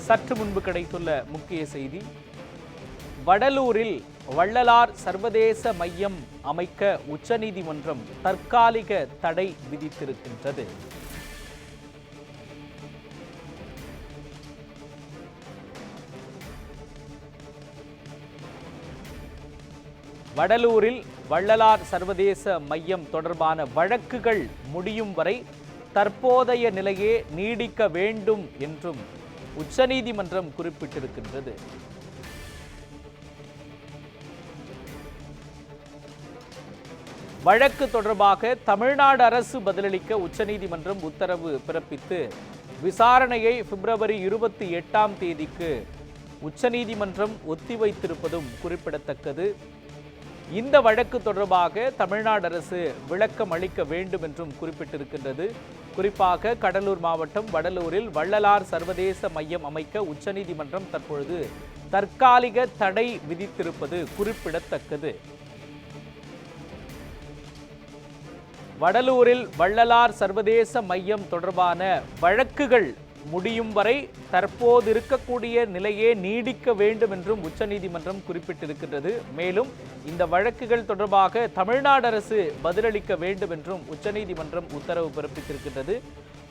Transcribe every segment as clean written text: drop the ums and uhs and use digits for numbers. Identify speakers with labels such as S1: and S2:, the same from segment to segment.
S1: சற்று முன்பு கிடைத்துள்ள முக்கிய செய்தி, வடலூரில் வள்ளலார் சர்வதேச மையம் அமைக்க உச்சநீதிமன்றம் தற்காலிக தடை விதித்திருக்கின்றது. வடலூரில் வள்ளலார் சர்வதேச மையம் தொடர்பான வழக்குகள் முடியும் வரை தற்போதைய நிலையே நீடிக்க வேண்டும் என்றும் உச்சநீதிமன்றம் குறிப்பிட்டிருக்கின்றது. வழக்கு தொடர்பாக தமிழ்நாடு அரசு பதிலளிக்க உச்சநீதிமன்றம் உத்தரவு பிறப்பித்து விசாரணையை பிப்ரவரி 28ஆம் தேதிக்கு உச்சநீதிமன்றம் ஒத்திவைத்திருப்பதும் குறிப்பிடத்தக்கது. இந்த வழக்கு தொடர்பாக தமிழ்நாடு அரசு விளக்கம் அளிக்க வேண்டும் என்றும் குறிப்பிட்டிருக்கின்றது. குறிப்பாக கடலூர் மாவட்டம் வடலூரில் வள்ளலார் சர்வதேச மையம் அமைக்க உச்சநீதிமன்றம் தற்பொழுது தற்காலிக தடை விதித்திருப்பது குறிப்பிடத்தக்கது. வடலூரில் வள்ளலார் சர்வதேச மையம் தொடர்பான வழக்குகள் முடியும் வரை தற்போது இருக்கக்கூடிய நிலையே நீடிக்க வேண்டும் என்றும் உச்சநீதிமன்றம் குறிப்பிட்டிருக்கின்றது. மேலும் இந்த வழக்குகள் தொடர்பாக தமிழ்நாடு அரசு பதிலளிக்க வேண்டும் என்றும் உச்சநீதிமன்றம் உத்தரவு பிறப்பித்திருக்கின்றது.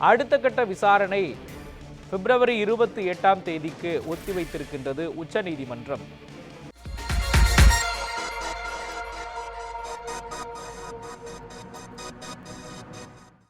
S1: அடுத்த கட்ட விசாரணை பிப்ரவரி 28ஆம் தேதிக்கு ஒத்திவைத்திருக்கின்றது உச்சநீதிமன்றம்.